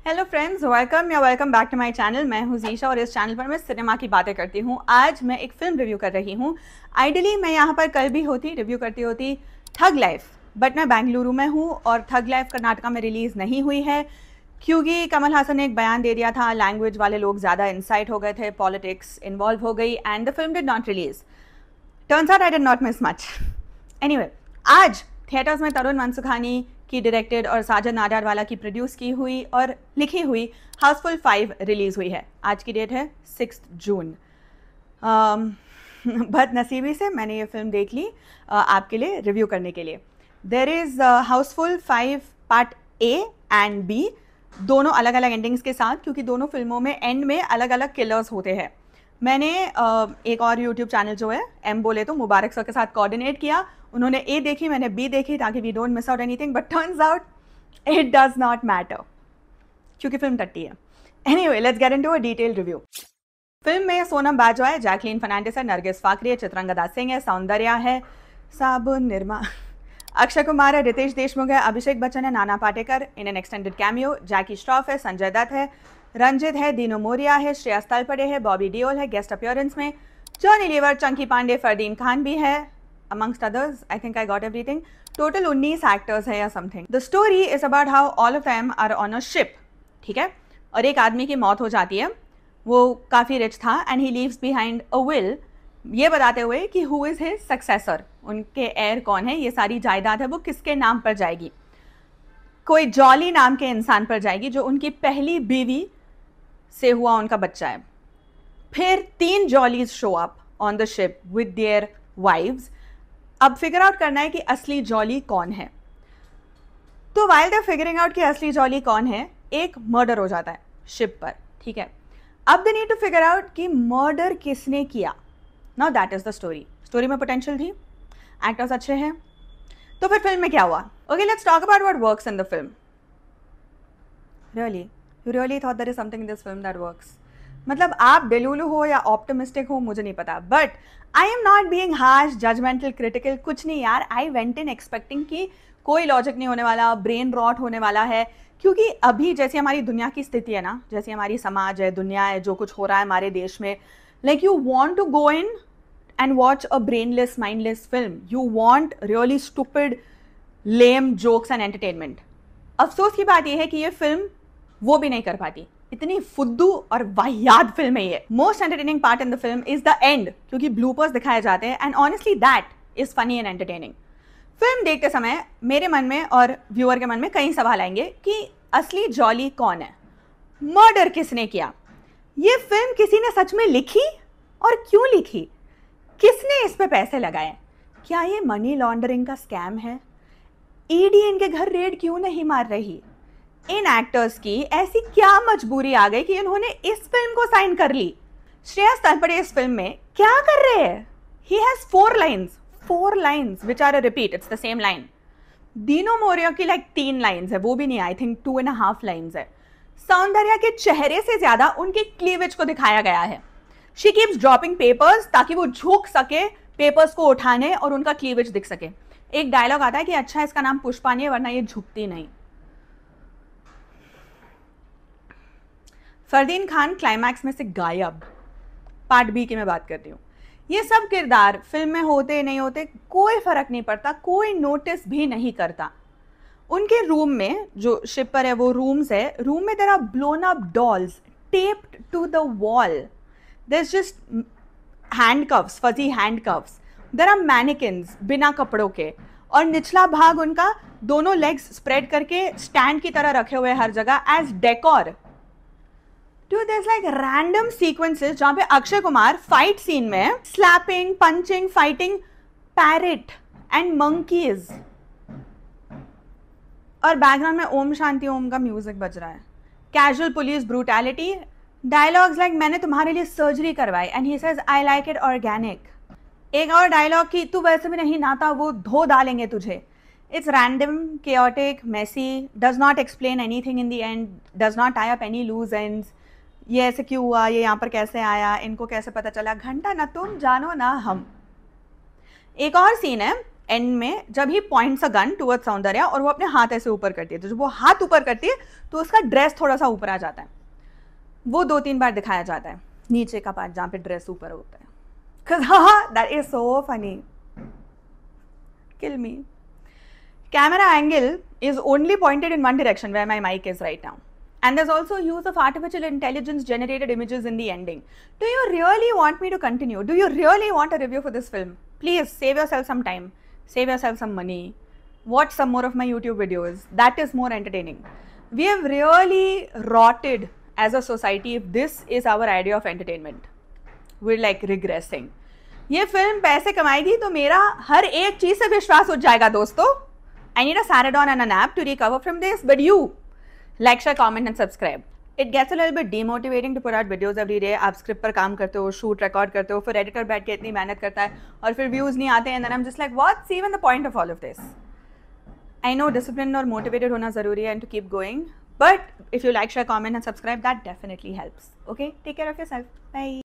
Hello friends, welcome back to my channel. मैं हूं geisha और इस चैनल पर मैं सिनेमा की बातें करती हूं। आज मैं एक फ़िल्म रिव्यू कर रही हूं। आइडियली मैं यहां पर कल भी रिव्यू करती होती थग लाइफ, बट मैं बेंगलुरु में हूं और थग लाइफ कर्नाटका में रिलीज़ नहीं हुई है क्योंकि कमल हासन ने एक बयान दे दिया था। लैंग्वेज वाले लोग ज़्यादा इंसाइट हो गए थे, पॉलिटिक्स इन्वॉल्व हो गई and the film did not release. Turns out I did not miss much. Anyway, आज थिएटर्स में तरुण मनसुखानी की डायरेक्टेड और साजन नाडियाडवाला की प्रोड्यूस की हुई और लिखी हुई हाउसफुल 5 रिलीज़ हुई है। आज की डेट है 6 जून। बदनसीबी से मैंने ये फिल्म देख ली आपके लिए रिव्यू करने के लिए। There is Housefull 5 part A and B, दोनों अलग अलग एंडिंग्स के साथ, क्योंकि दोनों फिल्मों में एंड में अलग अलग किलर्स होते हैं। मैंने एक और यूट्यूब चैनल जो है एम बोले तो मुबारक सर के साथ कोऑर्डिनेट किया। उन्होंने ए देखी, मैंने बी देखी, ताकि we don't miss out anything, but turns out it does not matter क्योंकि फिल्म टट्टी है। Anyway, let's get into a detail review. Film में सोनम बाजवा है, जैकलीन फर्नांडिस है, नरगिस फाकरी है, चित्रंगदा सिंह है, सौंदर्या है, साबुन निर्मा, अक्षय कुमार है, रितेश देशमुख है, अभिषेक बच्चन है, Nana Patekar in an extended cameo, Jackie Shroff है, संजय दत्त है, रंजित है, दीनू मोरिया है, श्रेया तलपड़े है, बॉबी डियोल है गेस्ट अपीयरेंस में, जॉनी लीवर, चंकी पांडे, फरदीन खान भी है, amongst others. I think I got everything. Total 19 actors है या something. The story is about how all of them are on a ship. ठीक है, और एक आदमी की मौत हो जाती है, वो काफ़ी रिच था and he leaves behind a will, ये बताते हुए कि हु इज़ हिज सक्सेसर, उनके एयर कौन है, ये सारी जायदाद है वो किसके नाम पर जाएगी। कोई जॉली नाम के इंसान पर जाएगी जो उनकी पहली बीवी से हुआ उनका बच्चा है। फिर 3 Jollys show up on the ship with their wives. अब फिगर आउट करना है कि असली जॉली कौन है। तो वाइल दे फिगरिंग आउट कि असली जॉली कौन है, एक मर्डर हो जाता है शिप पर। ठीक है, अब they need to figure out कि मर्डर किसने किया। Now that is the story. Story में पोटेंशियल थी, एक्टर्स अच्छे हैं, तो फिर फिल्म में क्या हुआ। Okay, let's talk about what works in the film. Really, you really thought there is something in this film that works? मतलब आप डेलुलू हो या ऑप्टिमिस्टिक हो मुझे नहीं पता, but I am not being harsh, judgemental, critical, कुछ नहीं यार। आई वेंट इन एक्सपेक्टिंग कि कोई लॉजिक नहीं होने वाला, ब्रेन रॉट होने वाला है, क्योंकि अभी जैसी हमारी दुनिया की स्थिति है ना, जैसी हमारी समाज है, दुनिया है, जो कुछ हो रहा है हमारे देश में, like you want to go in and watch a brainless, mindless film. You want really stupid, lame jokes and entertainment. अफसोस की बात यह है कि ये फिल्म वो भी नहीं कर पाती। इतनी फुद्दू और वाहियात फिल्म है ये। Most entertaining part in the film is the end, क्योंकि ब्लूपर्स दिखाए जाते हैं and honestly that is funny and entertaining. Film देखते समय मेरे मन में और व्यूअर के मन में कई सवाल आएंगे कि असली जॉली कौन है, मर्डर किसने किया, ये फिल्म किसी ने सच में लिखी और क्यों लिखी, किसने इस पे पैसे लगाए, क्या ये मनी लॉन्ड्रिंग का स्कैम है, ईडी इनके घर रेड क्यों नहीं मार रही, इन एक्टर्स की ऐसी क्या मजबूरी आ गई कि इन्होंने इस फिल्म को साइन कर ली। श्रेया तलपड़े इस फिल्म में क्या कर रहे हैं? He has 4 lines which are a repeat, it's the same line. Dino Morea की 3 लाइन्स है, वो भी नहीं, आई थिंक 2.5 लाइन्स है। सौंदर्या के चेहरे से ज्यादा उनके क्लीवेज को दिखाया गया है। शी कीप्स ड्रॉपिंग पेपर्स ताकि वो झुक सके पेपर्स को उठाने और उनका क्लीवेज दिख सके। एक डायलॉग आता है कि अच्छा इसका नाम पुष्पा नहीं है वरना ये झुकती नहीं। फरदीन खान क्लाइमैक्स में से गायब, पार्ट बी की मैं बात कर रही हूँ। ये सब किरदार फिल्म में होते नहीं होते कोई फर्क नहीं पड़ता, कोई नोटिस भी नहीं करता। उनके रूम में, जो शिप पर है वो रूम्स है, रूम में there are blown up dolls taped to the wall, there is just handcuffs, fuzzy handcuffs, there are mannequins बिना कपड़ों के, और निचला भाग उनका दोनों लेग्स स्प्रेड करके स्टैंड की तरह रखे हुए हर जगह as decor. Dude, there's like random sequences जहाँ पे अक्षय कुमार फाइट सीन में slapping, punching, fighting parrot and monkeys, और बैकग्राउंड में ओम शांति ओम का म्यूजिक बज रहा है। Casual police brutality, dialogues like मैंने तुम्हारे लिए सर्जरी करवाई and he says I like it organic. एक और डायलॉग कि तू वैसे भी नहीं नहाता, वो धो डालेंगे तुझे। It's random, chaotic, messy, does not explain anything in the end, does not tie up any loose ends। ये ऐसे क्यों हुआ, ये यहाँ पर कैसे आया, इनको कैसे पता चला, घंटा ना तुम जानो ना हम। एक और सीन है एंड में जब ही पॉइंट्स अ गन टुवर्ड्स सौंदर्य और वो अपने हाथ ऐसे ऊपर करती है, तो जब वो हाथ ऊपर करती है तो उसका ड्रेस थोड़ा सा ऊपर आ जाता है. वो 2-3 बार दिखाया जाता है, नीचे का पार्ट जहाँ पे ड्रेस ऊपर होता है. That is so funny. Kill me. Camera angle is only pointed in one direction where my mic is right now. And there's also use of artificial intelligence generated images in the ending. Do you really want me to continue? Do you really want a review for this film? Please save yourself some time. Save yourself some money. Watch some more of my YouTube videos. That is more entertaining. We have really rotted as a society if this is our idea of entertainment. We're like regressing. ये film पैसे कमाएगी तो मेरा हर एक चीज से विश्वास उठ जाएगा दोस्तों. I need a Saradon and a nap to recover from this, but you like, share, comment and subscribe. It gets a little bit demotivating to put out videos every day. आप स्क्रिप्ट पर काम करते हो, shoot record करते हो, फिर editor बैठ के इतनी मेहनत करता है और फिर व्यूज नहीं आते, and then I'm just like, what's even the point of all of this? I know discipline और motivated होना जरूरी है and to keep going, but if you like, share, comment and subscribe, that definitely helps. Okay, take care of yourself. Bye.